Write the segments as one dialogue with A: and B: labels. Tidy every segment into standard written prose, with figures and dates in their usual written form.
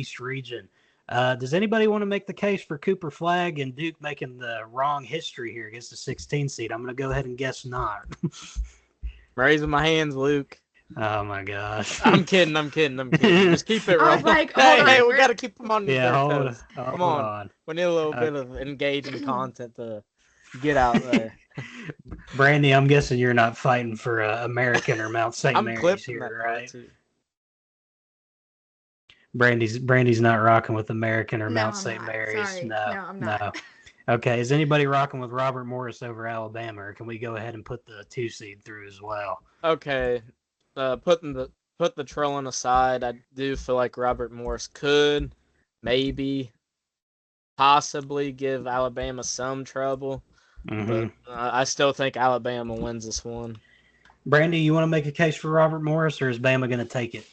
A: East Region. Does anybody want to make the case for Cooper Flagg and Duke making the wrong history here against the 16 seed? I'm going to go ahead and guess not.
B: Raising my hands, Luke.
A: Oh, my gosh.
B: I'm kidding. Just keep it rolling.
C: I was like, hold on.
B: Hey, we got to keep them on their toes.
A: Come
B: on. We need a little bit of engaging content to get out there.
A: Brandy, I'm guessing you're not fighting for American or Mount St. Mary's here, right? Brandy's not rocking with American or Mount St. Mary's.
C: Sorry. No, I'm not.
A: No. Okay, is anybody rocking with Robert Morris over Alabama, or can we go ahead and put the 2 seed through as well?
B: Okay, put the trolling aside, I do feel like Robert Morris could maybe possibly give Alabama some trouble, but I still think Alabama wins this one.
A: Brandy, you want to make a case for Robert Morris, or is Bama going to take it?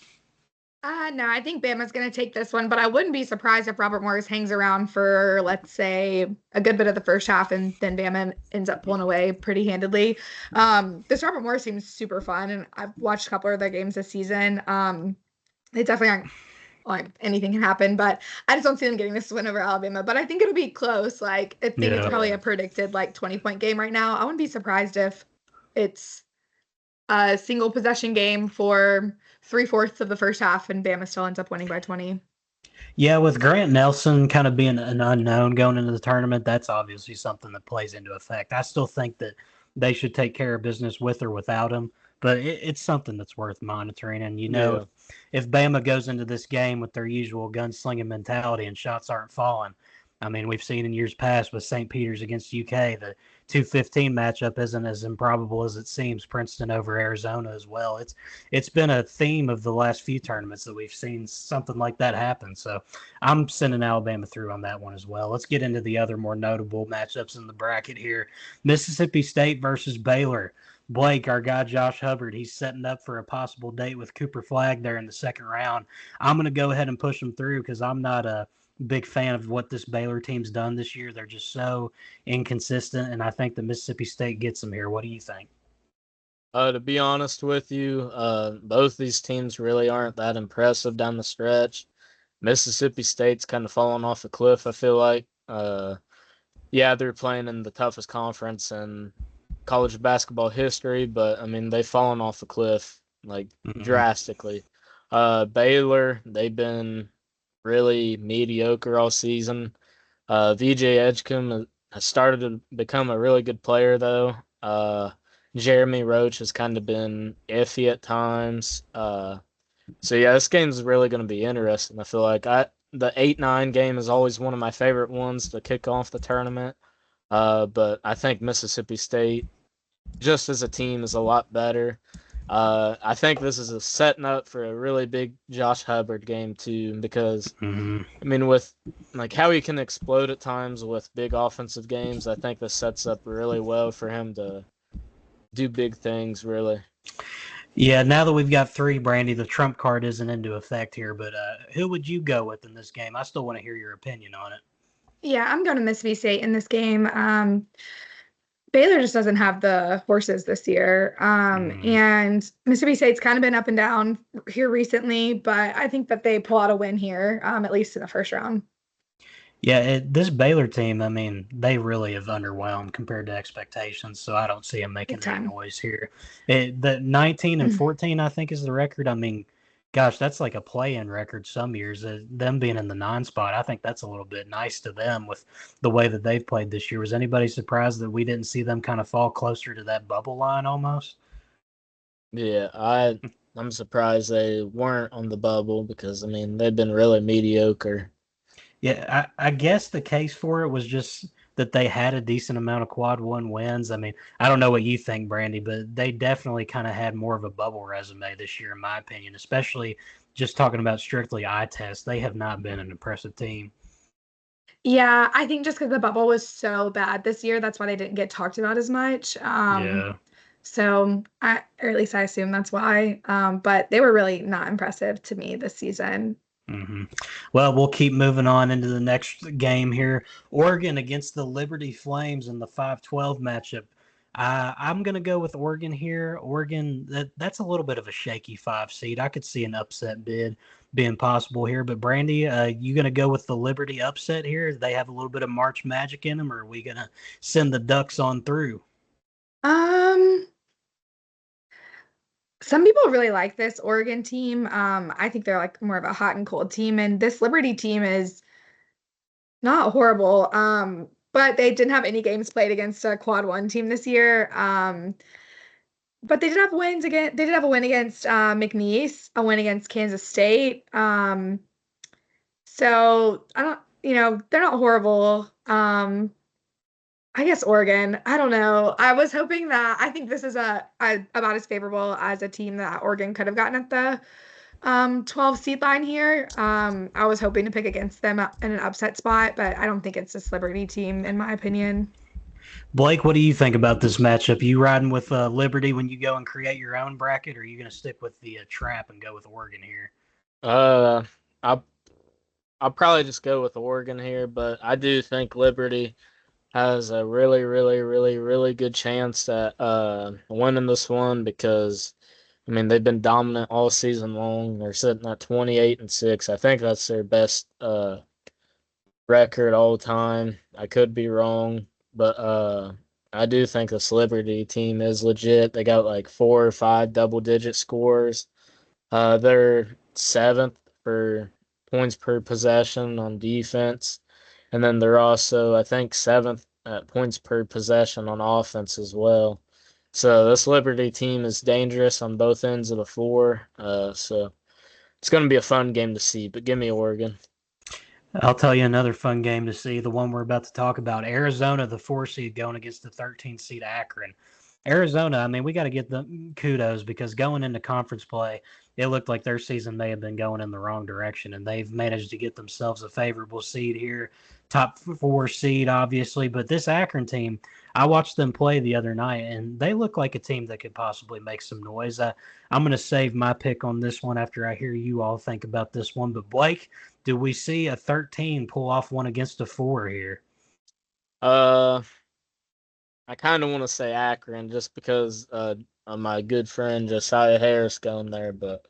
C: No, I think Bama's going to take this one, but I wouldn't be surprised if Robert Morris hangs around for, let's say, a good bit of the first half, and then Bama ends up pulling away pretty handedly. This Robert Morris seems super fun, and I've watched a couple of their games this season. They definitely aren't like anything can happen, but I just don't see them getting this win over Alabama. But I think it'll be close. Like, I think it's probably a predicted 20-point game right now. I wouldn't be surprised if it's a single possession game for 3/4 of the first half, and Bama still ends up winning by 20.
A: Yeah, with Grant Nelson kind of being an unknown going into the tournament, that's obviously something that plays into effect. I still think that they should take care of business with or without him, but it's something that's worth monitoring. And, if Bama goes into this game with their usual gunslinging mentality and shots aren't falling, I mean, we've seen in years past with St. Peter's against UK, the 2-15 matchup isn't as improbable as it seems. Princeton over Arizona as well. It's been a theme of the last few tournaments that we've seen something like that happen. So I'm sending Alabama through on that one as well. Let's get into the other more notable matchups in the bracket here. Mississippi State versus Baylor. Blake, our guy Josh Hubbard, he's setting up for a possible date with Cooper Flagg there in the second round. I'm going to go ahead and push him through because I'm not a big fan of what this Baylor team's done this year. They're just so inconsistent, and I think the Mississippi State gets them here. What do you think?
B: To be honest with you, both these teams really aren't that impressive down the stretch. Mississippi State's kind of fallen off a cliff, I feel like. They're playing in the toughest conference in college basketball history, but, I mean, they've fallen off a cliff, drastically. Baylor, they've been really mediocre all season. VJ Edgecombe has started to become a really good player, though. Jeremy Roach has kind of been iffy at times. This game's really going to be interesting. I feel like the 8-9 game is always one of my favorite ones to kick off the tournament. But I think Mississippi State, just as a team, is a lot better. I think this is a setting up for a really big Josh Hubbard game too, because I mean, with how he can explode at times with big offensive games, I think this sets up really well for him to do big things. Really.
A: Yeah. Now that we've got 3, Brandy, the trump card isn't into effect here. But who would you go with in this game? I still want to hear your opinion on it.
C: Yeah, I'm going to Mississippi State in this game. Baylor just doesn't have the horses this year. And Mississippi State's kind of been up and down here recently, but I think that they pull out a win here, at least in the first round.
A: Yeah, this Baylor team, I mean, they really have underwhelmed compared to expectations, so I don't see them making any noise here. The 19-14, I think, is the record. I mean, gosh, that's like a play-in record some years. Them being in the 9 spot, I think that's a little bit nice to them with the way that they've played this year. Was anybody surprised that we didn't see them kind of fall closer to that bubble line almost?
B: Yeah, I'm surprised they weren't on the bubble because, I mean, they've been really mediocre.
A: Yeah, I guess the case for it was just that they had a decent amount of quad 1 wins. I mean, I don't know what you think, Brandy, but they definitely kind of had more of a bubble resume this year, in my opinion, especially just talking about strictly eye test. They have not been an impressive team.
C: Yeah, I think just because the bubble was so bad this year, that's why they didn't get talked about as much. So, or at least I assume that's why. But they were really not impressive to me this season.
A: Well, we'll keep moving on into the next game here. Oregon against the Liberty Flames in the 5-12 matchup. I'm going to go with Oregon here. Oregon, that's a little bit of a shaky 5 seed. I could see an upset bid being possible here. But Brandy, you going to go with the Liberty upset here? They have a little bit of March magic in them, or are we going to send the Ducks on through?
C: Some people really like this Oregon team. I think they're like more of a hot and cold team, and this Liberty team is not horrible. But they didn't have any games played against a quad one team this year. But they did have wins again. They did have a win against McNeese, a win against Kansas State. So I don't, they're not horrible. I guess Oregon. I don't know. I was hoping that I think this is about as favorable as a team that Oregon could have gotten at the 12 seed line here. I was hoping to pick against them in an upset spot, but I don't think it's this Liberty team, in my opinion.
A: Blake, what do you think about this matchup? You riding with Liberty when you go and create your own bracket, or are you going to stick with the trap and go with Oregon here?
B: I'll probably just go with Oregon here, but I do think Liberty has a really, really, really, really good chance at winning this one because, I mean, they've been dominant all season long. They're sitting at 28-6. I think that's their best record all time. I could be wrong, but I do think this Liberty team is legit. They got like 4 or 5 double-digit scores. They're 7th for points per possession on defense. And then they're also, I think, 7th at points per possession on offense as well. So this Liberty team is dangerous on both ends of the floor. So it's going to be a fun game to see, but give me Oregon.
A: I'll tell you another fun game to see, the one we're about to talk about. Arizona, the 4 seed, going against the 13 seed Akron. Arizona, I mean, we got to give them kudos because going into conference play, it looked like their season may have been going in the wrong direction, and they've managed to get themselves a favorable seed here. Top 4 seed, obviously, but this Akron team, I watched them play the other night, and they look like a team that could possibly make some noise. I'm going to save my pick on this one after I hear you all think about this one. But Blake, do we see a 13 pull off one against a 4 here?
B: I kind of want to say Akron just because of my good friend Josiah Harris going there, but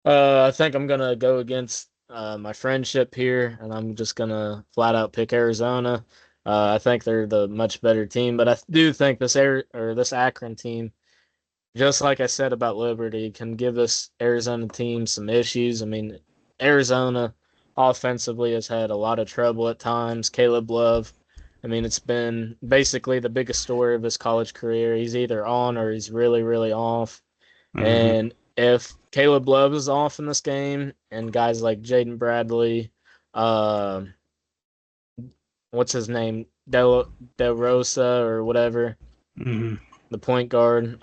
B: I think I'm gonna go against my friendship here, and I'm just gonna flat out pick Arizona. I think they're the much better team, but I do think this Akron team, just like I said about Liberty, can give this Arizona team some issues. I mean, Arizona offensively has had a lot of trouble at times. Caleb Love, I mean, it's been basically the biggest story of his college career. He's either on or he's really, really off. Mm-hmm. And if Caleb Love is off in this game and guys like Jaden Bradley, what's his name, Del Rosa or whatever,
A: mm-hmm.
B: the point guard,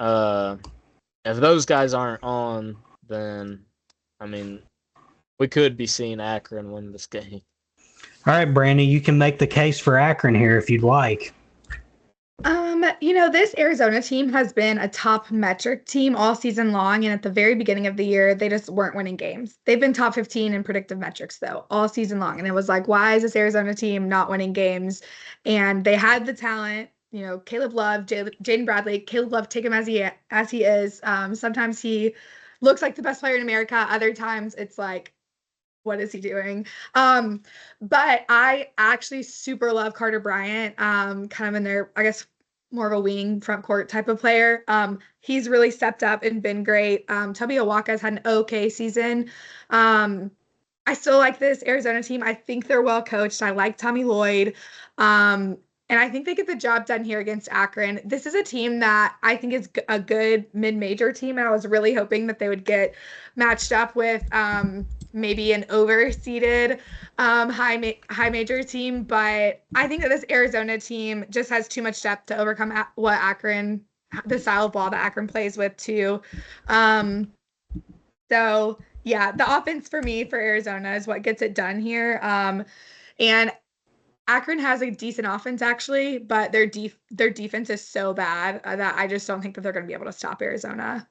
B: if those guys aren't on, then, I mean, we could be seeing Akron win this game.
A: All right, Brandy, you can make the case for Akron here if you'd like.
C: This Arizona team has been a top metric team all season long, and at the very beginning of the year, they just weren't winning games. They've been top 15 in predictive metrics, though, all season long, and it was like, why is this Arizona team not winning games? And they had the talent, Caleb Love, Jaden Bradley. Caleb Love, take him as he is. Sometimes he looks like the best player in America. Other times it's like, what is he doing? But I actually super love Carter Bryant, kind of in there, I guess, more of a wing front court type of player. He's really stepped up and been great. Tubby Awaka's had an okay season. I still like this Arizona team. I think they're well coached. I like Tommy Lloyd. And I think they get the job done here against Akron. This is a team that I think is a good mid-major team, and I was really hoping that they would get matched up with maybe an overseeded high major team. But I think that this Arizona team just has too much depth to overcome the style of ball that Akron plays with too. So yeah, the offense for me for Arizona is what gets it done here. And Akron has a decent offense actually, but their defense is so bad that I just don't think that they're going to be able to stop Arizona.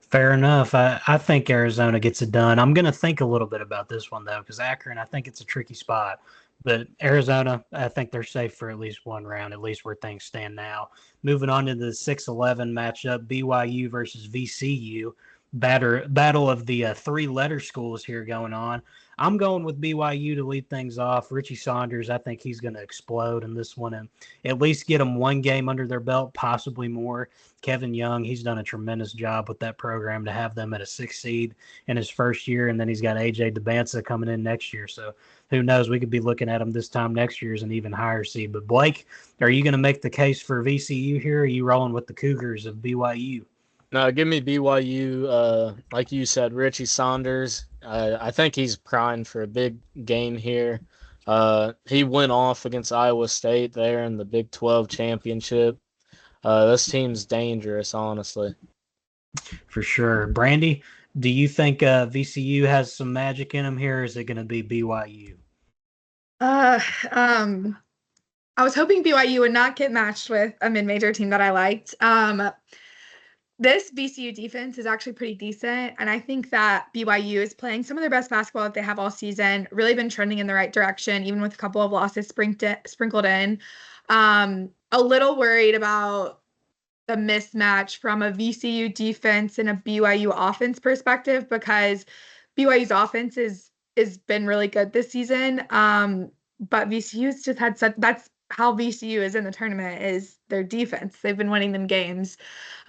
A: Fair enough. I think Arizona gets it done. I'm going to think a little bit about this one, though, because Akron, I think it's a tricky spot. But Arizona, I think they're safe for at least one round, at least where things stand now. Moving on to the 6-11 matchup, BYU versus VCU. Battle of the three-letter schools here going on. I'm going with BYU to lead things off. Richie Saunders, I think he's going to explode in this one and at least get them one game under their belt, possibly more. Kevin Young, he's done a tremendous job with that program to have them at a 6 seed in his first year, and then he's got A.J. DeBanza coming in next year. So who knows? We could be looking at them this time next year as an even higher seed. But Blake, are you going to make the case for VCU here? Or are you rolling with the Cougars of BYU?
B: No, give me BYU. Like you said, Richie Saunders. I think he's primed for a big game here. He went off against Iowa State there in the Big 12 championship. This team's dangerous, honestly.
A: For sure. Brandy, do you think VCU has some magic in them here, or is it going to be BYU?
C: I was hoping BYU would not get matched with a mid-major team that I liked. This VCU defense is actually pretty decent, and I think that BYU is playing some of their best basketball that they have all season, really been trending in the right direction, even with a couple of losses sprinkled in. A little worried about the mismatch from a VCU defense and a BYU offense perspective, because BYU's offense is been really good this season. But VCU's just had that's how VCU is in the tournament, is their defense. They've been winning them games.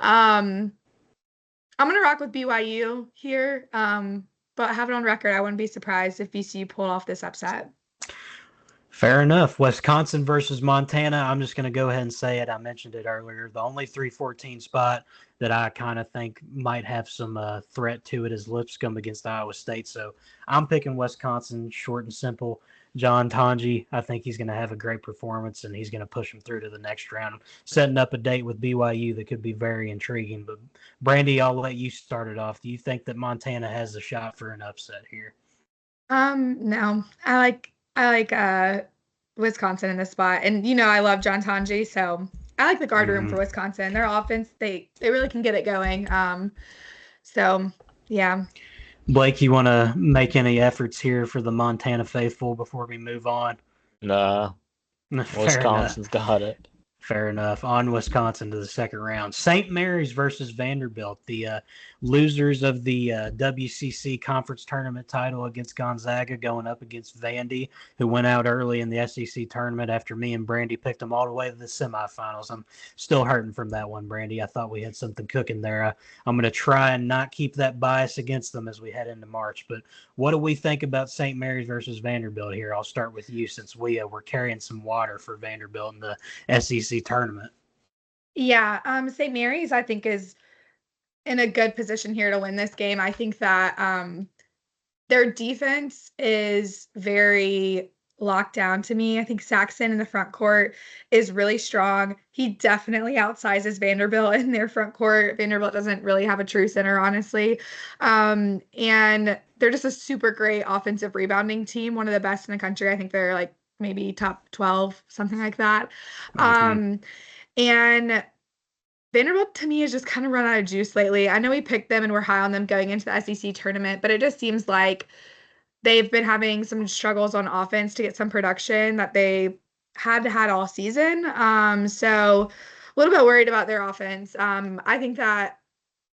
C: I'm going to rock with BYU here, but I have it on record. I wouldn't be surprised if VCU pulled off this upset.
A: Fair enough. Wisconsin versus Montana. I'm just going to go ahead and say it. I mentioned it earlier. The only 3-14 spot that I kind of think might have some threat to it is Lipscomb against Iowa State. So I'm picking Wisconsin, short and simple. John Tanji, I think he's going to have a great performance, and he's going to push him through to the next round, setting up a date with BYU that could be very intriguing. But, Brandy, I'll let you start it off. Do you think that Montana has a shot for an upset here?
C: No. I like Wisconsin in this spot. And, I love John Tanji, so I like the guard room for Wisconsin. Their offense, they really can get it going. So, yeah.
A: Blake, you want to make any efforts here for the Montana faithful before we move on?
B: Nah. Wisconsin's got it.
A: Fair enough. On Wisconsin to the second round. St. Mary's versus Vanderbilt, the losers of the WCC conference tournament title against Gonzaga, going up against Vandy, who went out early in the SEC tournament after me and Brandy picked them all the way to the semifinals. I'm still hurting from that one, Brandy. I thought we had something cooking there. I'm going to try and not keep that bias against them as we head into March. But what do we think about St. Mary's versus Vanderbilt here? I'll start with you, since we were carrying some water for Vanderbilt in the SEC tournament.
C: Yeah, St. Mary's, I think, is in a good position here to win this game. I think that their defense is very locked down to me. I think Saxon in the front court is really strong. He definitely outsizes Vanderbilt in their front court. Vanderbilt doesn't really have a true center, honestly. And they're just a super great offensive rebounding team, one of the best in the country. I think they're like maybe top 12, something like that. And Vanderbilt, to me, has just kind of run out of juice lately. I know we picked them and we're high on them going into the SEC tournament, but it just seems like they've been having some struggles on offense to get some production that they had all season. So a little bit worried about their offense. I think that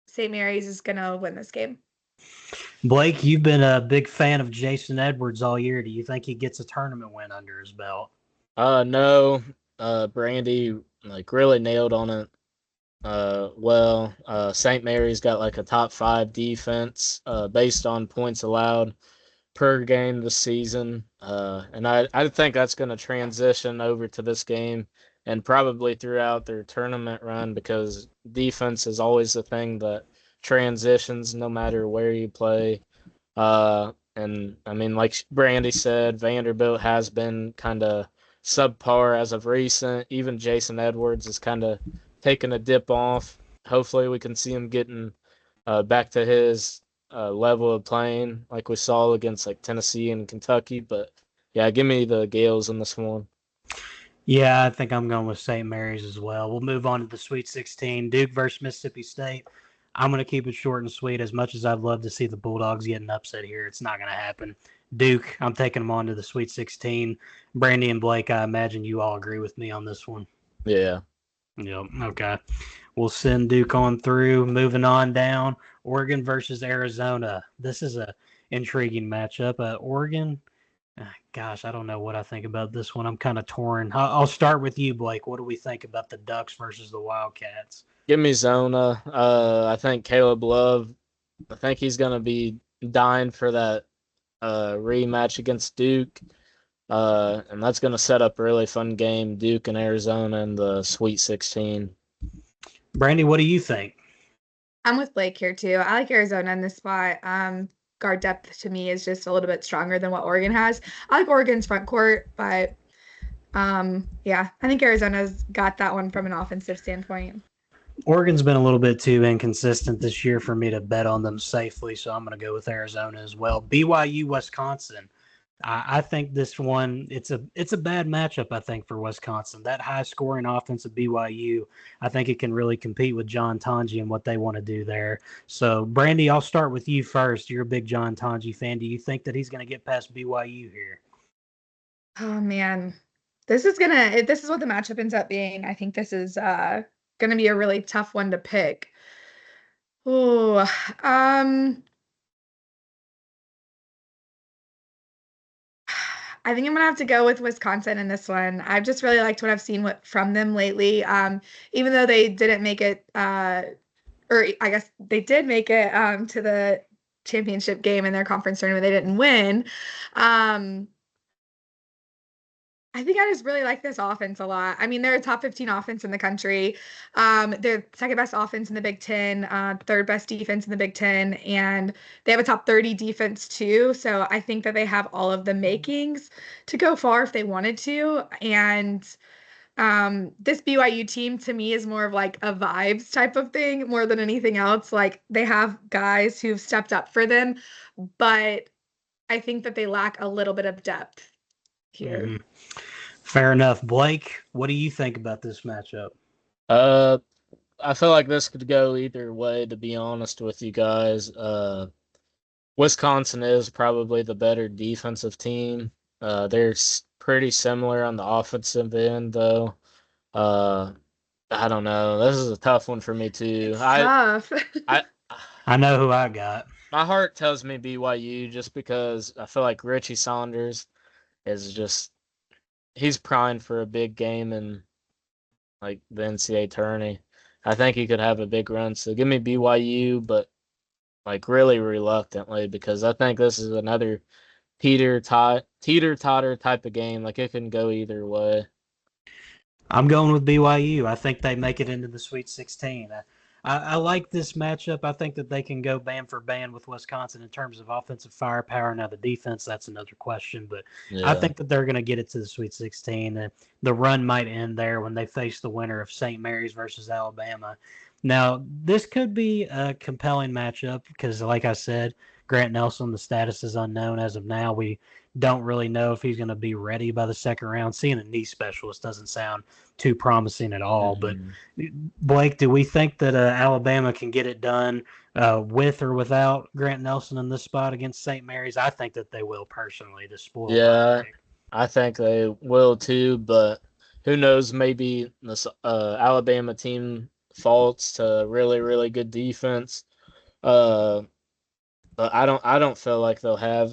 C: St. Mary's is going to win this game.
A: Blake, you've been a big fan of Jason Edwards all year. Do you think he gets a tournament win under his belt?
B: No. Brandy really nailed on it. St. Mary's got like a top 5 defense based on points allowed per game this season. And I think that's going to transition over to this game and probably throughout their tournament run, because defense is always the thing that transitions no matter where you play. And I mean, like Brandy said, Vanderbilt has been kind of subpar as of recent. Even Jason Edwards is kind of taking a dip off. Hopefully we can see him getting back to his level of playing like we saw against like Tennessee and Kentucky. But yeah, give me the Gales in this one.
A: Yeah, I think I'm going with St. Mary's as well. We'll move on to the Sweet 16. Duke versus Mississippi State. I'm going to keep it short and sweet. As much as I'd love to see the Bulldogs get an upset here, it's not going to happen. Duke, I'm taking them on to the Sweet 16. Brandy and Blake, I imagine you all agree with me on this one.
B: Yeah.
A: Yep. Okay. We'll send Duke on through. Moving on down, Oregon versus Arizona. This is a intriguing matchup. Oregon, gosh, I don't know what I think about this one. I'm kind of torn. I'll start with you, Blake. What do we think about the Ducks versus the Wildcats?
B: Give me Zona. I think Caleb Love, I think he's going to be dying for that rematch against Duke. And that's going to set up a really fun game, Duke and Arizona in the Sweet 16.
A: Brandy, what do you think?
C: I'm with Blake here too. I like Arizona in this spot. Guard depth to me is just a little bit stronger than what Oregon has. I like Oregon's front court, but yeah, I think Arizona's got that one from an offensive standpoint.
A: Oregon's been a little bit too inconsistent this year for me to bet on them safely, so I'm going to go with Arizona as well. BYU, Wisconsin. I think this one, it's a bad matchup, I think, for Wisconsin. That high-scoring offense of BYU, I think it can really compete with John Tonji and what they want to do there. So, Brandy, I'll start with you first. You're a big John Tonji fan. Do you think that he's going to get past BYU here?
C: Oh, man. This is what the matchup ends up being. I think this is going to be a really tough one to pick. Oh, I think I'm gonna have to go with Wisconsin in this one. I've just really liked what I've seen from them lately. Even though they didn't make it, or I guess they did make it to the championship game in their conference tournament, they didn't win. I think I just really like this offense a lot. I mean, they're a top 15 offense in the country. They're second best offense in the Big Ten, third best defense in the Big Ten, and they have a top 30 defense too. So I think that they have all of the makings to go far if they wanted to. And this BYU team to me is more of like a vibes type of thing more than anything else. Like they have guys who've stepped up for them, but I think that they lack a little bit of depth here.
A: Mm-hmm. Fair enough. Blake, what do you think about this matchup?
B: I feel like this could go either way, to be honest with you guys. Wisconsin is probably the better defensive team. They're pretty similar on the offensive end, though. I don't know. This is a tough one for me, too.
C: Tough.
A: I know who I got.
B: My heart tells me BYU just because I feel like Richie Saunders is just he's primed for a big game in like the NCAA tourney. I think he could have a big run. So give me BYU, but like really reluctantly because I think this is another teeter-totter type of game. Like it can go either way.
A: I'm going with BYU. I think they make it into the Sweet 16. I like this matchup. I think that they can go band for band with Wisconsin in terms of offensive firepower. Now, the defense, that's another question. But yeah. I think that they're going to get it to the Sweet 16. The run might end there when they face the winner of St. Mary's versus Alabama. Now, this could be a compelling matchup because, like I said, Grant Nelson, the status is unknown as of now. We don't really know if he's going to be ready by the second round. Seeing a knee specialist doesn't sound too promising at all. Mm-hmm. But, Blake, do we think that Alabama can get it done with or without Grant Nelson in this spot against St. Mary's? I think that they will personally. To spoil
B: I think they will too, but who knows? Maybe this Alabama team faults to really, really good defense. But I don't feel like they'll have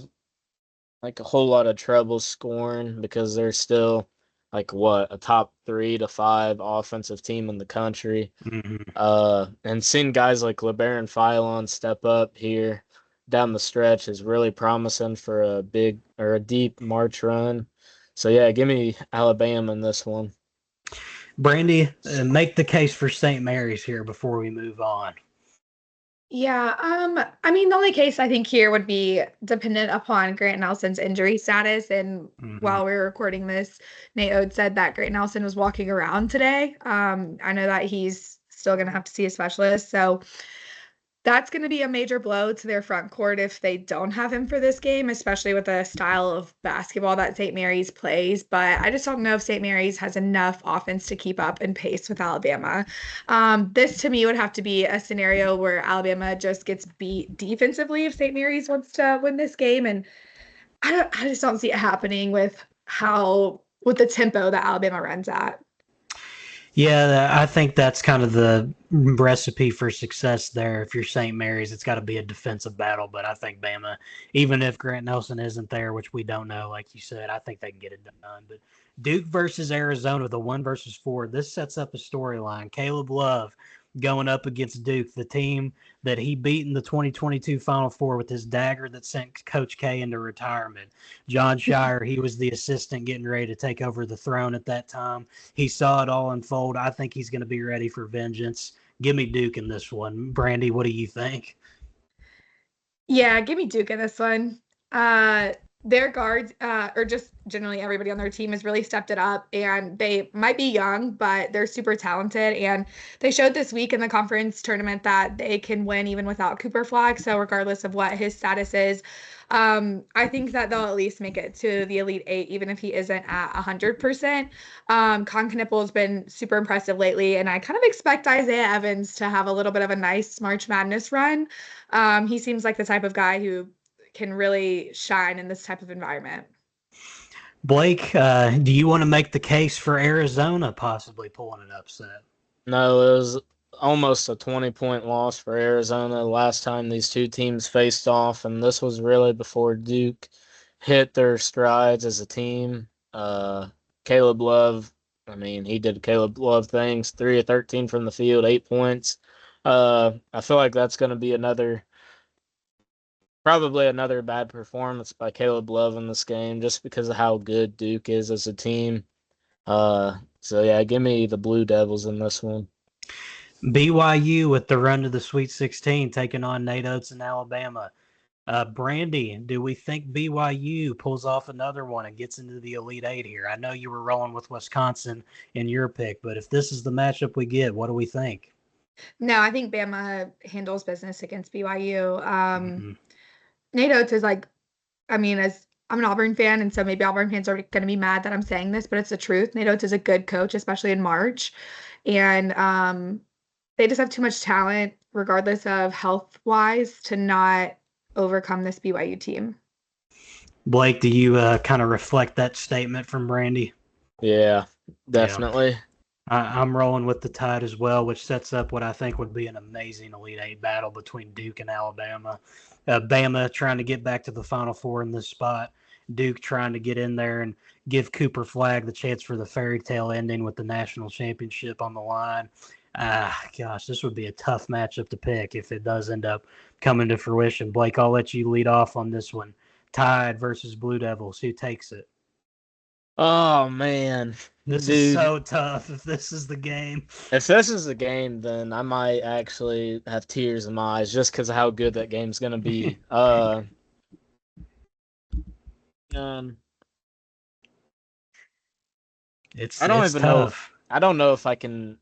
B: like a whole lot of trouble scoring because they're still like a top 3 to 5 offensive team in the country. Mm-hmm. And seeing guys like LeBaron Philon step up here down the stretch is really promising for a deep March run. So yeah, give me Alabama in this one.
A: Brandy, make the case for St. Mary's here before we move on.
C: Yeah, I mean, the only case I think here would be dependent upon Grant Nelson's injury status. And while we were recording this, Nate Oates said that Grant Nelson was walking around today. I know that he's still going to have to see a specialist. So That's going to be a major blow to their front court if they don't have him for this game, especially with the style of basketball that St. Mary's plays. But I just don't know if St. Mary's has enough offense to keep up and pace with Alabama. This to me would have to be a scenario where Alabama just gets beat defensively if St. Mary's wants to win this game. And I just don't see it happening with the tempo that Alabama runs at.
A: Yeah, I think that's kind of the recipe for success there. If you're St. Mary's, it's got to be a defensive battle. But I think Bama, even if Grant Nelson isn't there, which we don't know, like you said, I think they can get it done. But Duke versus Arizona, the 1-4, this sets up a storyline. Caleb Love going up against Duke, the team that he beat in the 2022 Final Four with his dagger that sent Coach K into retirement. Jon Scheyer, he was the assistant getting ready to take over the throne at that time. He saw it all unfold. I think he's going to be ready for vengeance. Give me Duke in this one. Brandy, what do you think?
C: Yeah, give me Duke in this one. Their guards, or just generally everybody on their team, has really stepped it up, and they might be young, but they're super talented. And they showed this week in the conference tournament that they can win even without Cooper Flagg. So regardless of what his status is, I think that they'll at least make it to the Elite Eight, even if he isn't at 100%. Con Knippel has been super impressive lately, and I kind of expect Isaiah Evans to have a little bit of a nice March Madness run. He seems like the type of guy who can really shine in this type of environment.
A: Blake, do you want to make the case for Arizona possibly pulling an upset?
B: No, it was almost a 20-point loss for Arizona last time these two teams faced off, and this was really before Duke hit their strides as a team. Caleb Love, I mean, he did Caleb Love things, 3 of 13 from the field, 8 points. I feel like that's going to be probably another bad performance by Caleb Love in this game just because of how good Duke is as a team. So, yeah, give me the Blue Devils in this one.
A: BYU with the run to the Sweet 16 taking on Nate Oats and Alabama. Brandy, do we think BYU pulls off another one and gets into the Elite Eight here? I know you were rolling with Wisconsin in your pick, but if this is the matchup we get, what do we think?
C: No, I think Bama handles business against BYU. Nate Oats is as I'm an Auburn fan, and so maybe Auburn fans are going to be mad that I'm saying this, but it's the truth. Nate Oats is a good coach, especially in March. And they just have too much talent, regardless of health-wise, to not overcome this BYU team.
A: Blake, do you kind of reflect that statement from Brandy?
B: Yeah, definitely.
A: Yeah. I'm rolling with the Tide as well, which sets up what I think would be an amazing Elite Eight battle between Duke and Alabama. Bama trying to get back to the Final Four in this spot. Duke trying to get in there and give Cooper Flagg the chance for the fairy tale ending with the national championship on the line. Gosh, this would be a tough matchup to pick if it does end up coming to fruition. Blake, I'll let you lead off on this one. Tide versus Blue Devils. Who takes it?
B: Oh, man.
A: This is so tough if this is the game.
B: If this is the game, then I might actually have tears in my eyes just because of how good that game's going to be. I don't know if I can.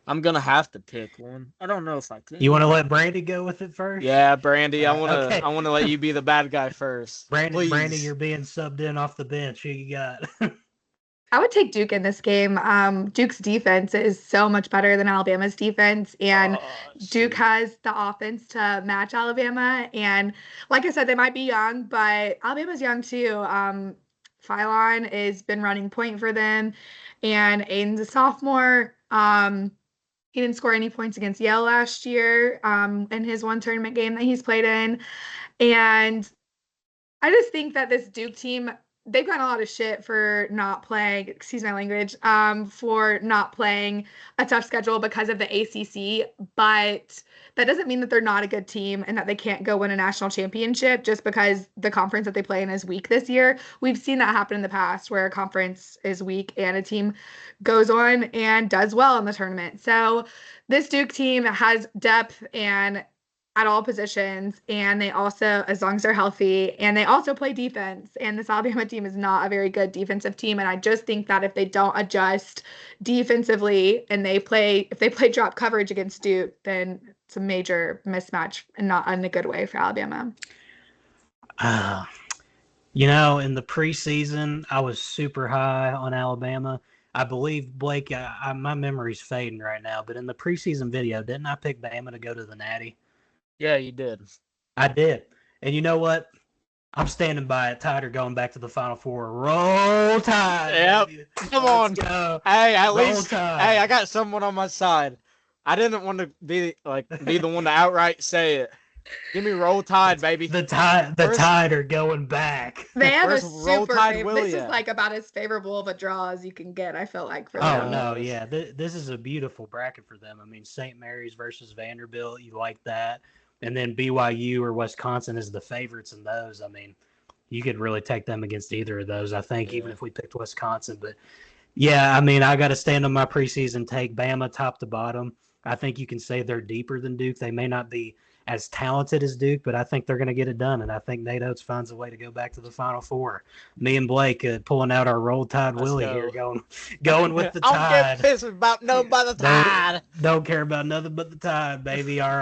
B: I'm going to have to pick one. I don't know if I can.
A: You want to let Brandy go with it first?
B: Yeah, Brandy, I want to let you be the bad guy first.
A: Brandy, you're being subbed in off the bench. Who you got?
C: I would take Duke in this game. Duke's defense is so much better than Alabama's defense, and Duke has the offense to match Alabama. And like I said, they might be young, but Alabama's young too. Philon has been running point for them, and Aiden's a sophomore. He didn't score any points against Yale last year in his one tournament game that he's played in. And I just think that this Duke team, they've gotten a lot of shit for not playing, excuse my language, for not playing a tough schedule because of the ACC. But that doesn't mean that they're not a good team and that they can't go win a national championship just because the conference that they play in is weak this year. We've seen that happen in the past where a conference is weak and a team goes on and does well in the tournament. So this Duke team has depth and at all positions, and they also, as long as they're healthy, and they also play defense, and this Alabama team is not a very good defensive team, and I just think that if they don't adjust defensively and if they play drop coverage against Duke, then a major mismatch and not in a good way for Alabama.
A: In the preseason, I was super high on Alabama. I believe, Blake, my memory's fading right now, but in the preseason video, didn't I pick Bama to go to the Natty?
B: Yeah, you did.
A: I did. And you know what? I'm standing by it. Tide are going back to the Final Four. Roll Tide.
B: Yep.
A: Baby.
B: Come
A: Let's
B: on.
A: go.
B: Hey, at
A: Roll
B: least
A: Tide.
B: hey, I got someone on my side. I didn't want to be the one to outright say it. Give me Roll Tide, baby.
A: The Tide are going back.
C: They have a
B: Where's Roll
C: super
B: Tide
C: favorable.
B: Willie
C: This is
B: at?
C: like about as favorable of a draw as you can get, I feel like, for
A: Oh,
C: them.
A: no, yeah. This is a beautiful bracket for them. I mean, St. Mary's versus Vanderbilt, you like that. And then BYU or Wisconsin is the favorites in those. I mean, you could really take them against either of those, I think, even if we picked Wisconsin. But, yeah, I mean, I got to stand on my preseason take. Bama top to bottom. I think you can say they're deeper than Duke. They may not be as talented as Duke, but I think they're going to get it done. And I think Nate Oates finds a way to go back to the Final Four. Me and Blake pulling out our Roll Tide Willie here, going with the Tide.
B: I'll get pissed about nothing but the Tide.
A: Don't care about nothing but the Tide, baby. All right.